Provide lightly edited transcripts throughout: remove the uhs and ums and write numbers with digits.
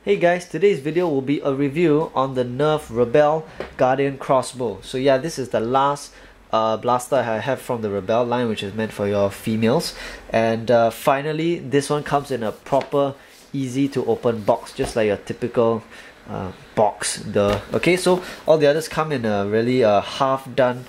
Hey guys, today's video will be a review on the Nerf Rebelle Guardian Crossbow. So yeah, this is the last blaster I have from the Rebelle line, which is meant for your females. And finally, this one comes in a proper, easy to open box, just like your typical box. Okay, so all the others come in a really half done,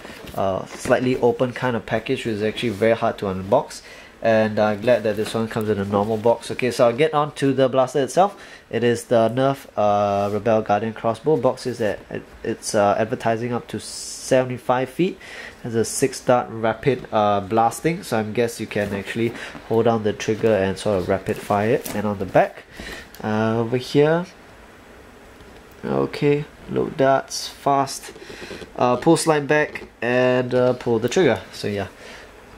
slightly open kind of package, which is actually very hard to unbox. And I'm glad that this one comes in a normal box. Okay, so I'll get on to the blaster itself. It is the Nerf Rebelle Guardian Crossbow. Box is that it's advertising up to 75 feet. Has a 6-dart rapid blasting, so I guess you can actually hold down the trigger and sort of rapid fire it. And on the back, over here, okay, load darts, fast, pull slide back, and pull the trigger. So yeah,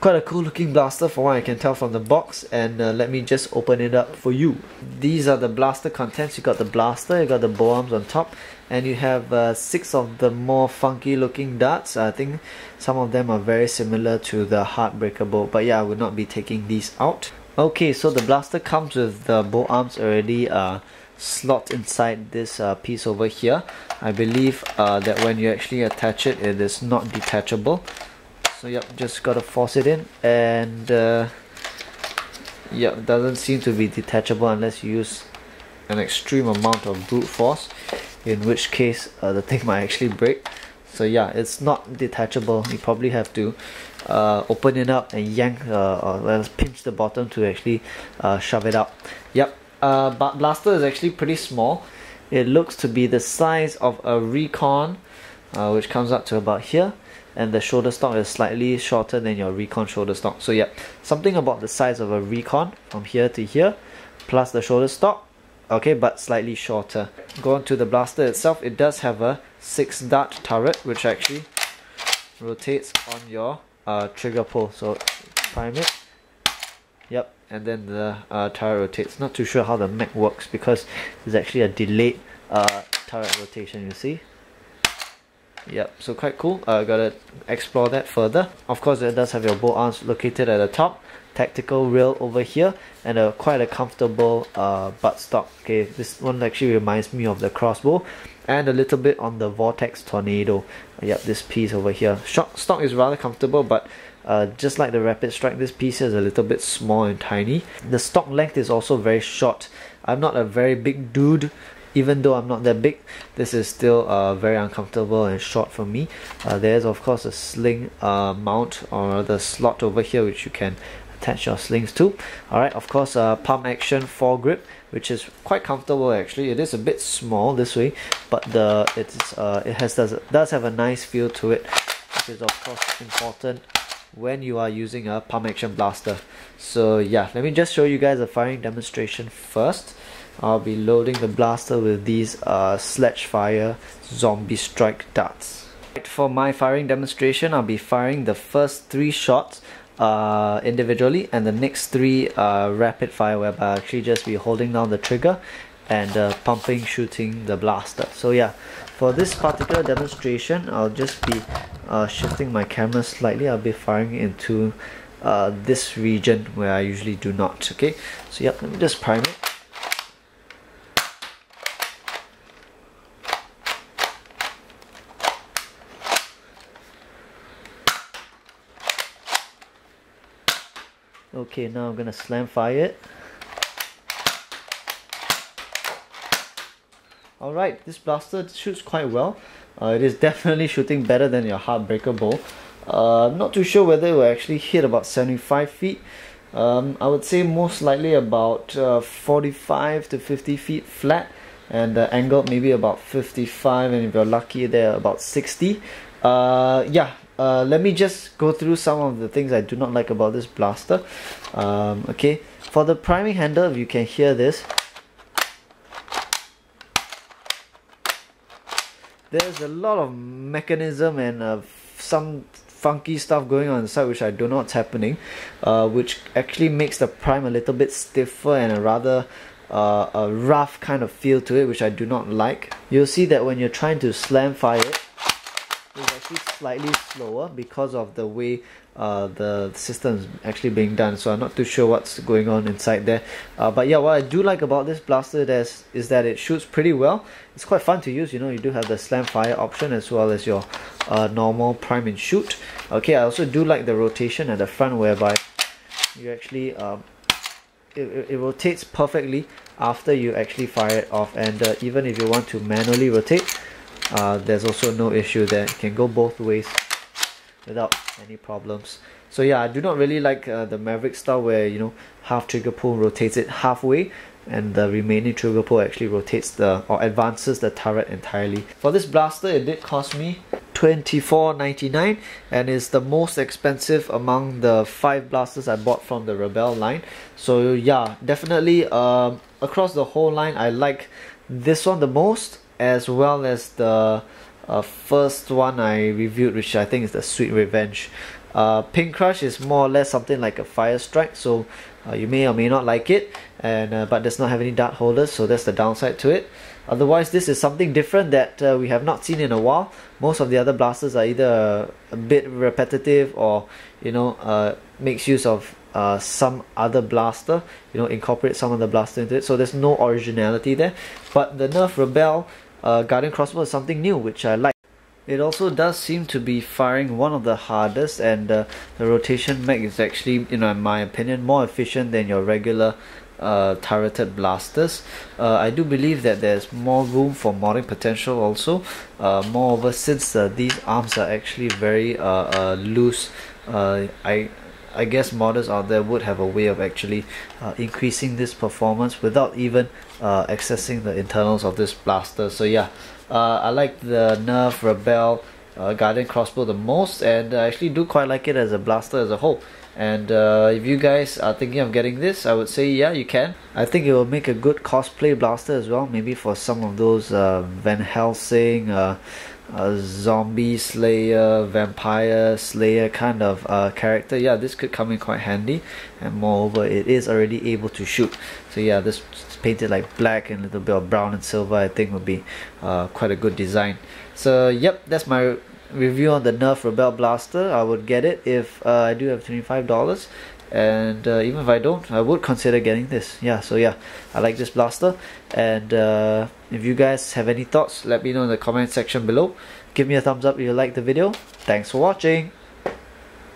quite a cool looking blaster for what I can tell from the box. And let me just open it up for you. These are the blaster contents. You got the blaster, you got the bow arms on top, and you have 6 of the more funky looking darts. I think some of them are very similar to the Heartbreaker bow, but yeah, I will not be taking these out. Okay, so the blaster comes with the bow arms already slot inside this piece over here. I believe that when you actually attach it, it is not detachable. So yep, just gotta force it in, and yep, it doesn't seem to be detachable unless you use an extreme amount of brute force, in which case the thing might actually break. So yeah, it's not detachable. You probably have to open it up and yank or pinch the bottom to actually shove it out. Yep, but blaster is actually pretty small. It looks to be the size of a Recon, which comes up to about here. And the shoulder stock is slightly shorter than your Recon shoulder stock. So yeah, something about the size of a Recon from here to here, plus the shoulder stock, okay, but slightly shorter. Going to the blaster itself, it does have a 6-dart turret, which actually rotates on your trigger pull. So prime it, yep, and then the turret rotates. Not too sure how the mech works because there's actually a delayed turret rotation, you see. Yep, so quite cool. Gotta explore that further. Of course, it does have your bow arms located at the top, tactical rail over here, and quite a comfortable buttstock. Okay, this one actually reminds me of the Crossbow, and a little bit on the Vortex Tornado. Yep, this piece over here. Stock is rather comfortable, but just like the Rapid Strike, this piece is a little bit small and tiny. The stock length is also very short. I'm not a very big dude. Even though I'm not that big, this is still very uncomfortable and short for me. There's of course a sling mount, or the slot over here, which you can attach your slings to. Alright, of course pump action foregrip, which is quite comfortable actually. It is a bit small this way, but it does have a nice feel to it, which is of course important when you are using a pump action blaster. So yeah, let me just show you guys a firing demonstration first. I'll be loading the blaster with these sledge fire zombie strike darts. For my firing demonstration, I'll be firing the first 3 shots individually, and the next 3 rapid fire, whereby I'll actually just be holding down the trigger and shooting the blaster. So yeah, for this particular demonstration, I'll just be shifting my camera slightly. I'll be firing into this region where I usually do not. Okay, so yep, let me just prime it. Okay, now I'm gonna slam fire it. Alright, this blaster shoots quite well. It is definitely shooting better than your Heartbreaker bow. I'm not too sure whether it will actually hit about 75 feet. I would say most likely about 45 to 50 feet flat, and angled maybe about 55, and if you're lucky they're about 60. Yeah. Let me just go through some of the things I do not like about this blaster. Okay, for the priming handle, if you can hear this, there's a lot of mechanism and some funky stuff going on the side which I don't know what's happening, which actually makes the prime a little bit stiffer and a rather a rough kind of feel to it, which I do not like. You'll see that when you're trying to slam fire it, there's actually slightly slower because of the way the system is actually being done. So I'm not too sure what's going on inside there. But yeah, what I do like about this blaster is that it shoots pretty well. It's quite fun to use. You know, you do have the slam fire option as well as your normal prime and shoot. Okay, I also do like the rotation at the front, whereby you actually it rotates perfectly after you actually fire it off, and even if you want to manually rotate, there's also no issue there. It can go both ways without any problems. So yeah, I do not really like the Maverick style where, you know, half trigger pull rotates it halfway and the remaining trigger pull actually rotates or advances the turret entirely. For this blaster, it did cost me $24.99 and is the most expensive among the 5 blasters I bought from the Rebelle line. So yeah, definitely across the whole line, I like this one the most, as well as the first one I reviewed, which I think is the Sweet Revenge. Pink Crush is more or less something like a Fire Strike, so you may or may not like it, and but does not have any dart holders, so that's the downside to it. Otherwise, this is something different that we have not seen in a while. Most of the other blasters are either a bit repetitive or, you know, makes use of some other blaster, you know, incorporate some other blaster into it, so there's no originality there. But the Nerf Rebelle Guardian Crossbow is something new, which I like. It also does seem to be firing one of the hardest, and the rotation mech is actually, you know, in my opinion, more efficient than your regular turreted blasters. I do believe that there's more room for modding potential also. Moreover, since these arms are actually very loose, I guess modders out there would have a way of actually increasing this performance without even accessing the internals of this blaster. So yeah, I like the Nerf Rebelle Guardian Crossbow the most, and I actually do quite like it as a blaster as a whole. And if you guys are thinking of getting this, I would say yeah, you can. I think it will make a good cosplay blaster as well, maybe for some of those Van Helsing, zombie slayer, vampire slayer kind of character. Yeah, this could come in quite handy, and moreover, it is already able to shoot. So yeah, this painted like black and a little bit of brown and silver, I think would be quite a good design. So yep, that's my review on the Nerf Rebelle blaster. I would get it if I do have $25, and even if I don't, I would consider getting this. Yeah, so yeah, I like this blaster, and if you guys have any thoughts, let me know in the comment section below. Give me a thumbs up if you like the video. Thanks for watching.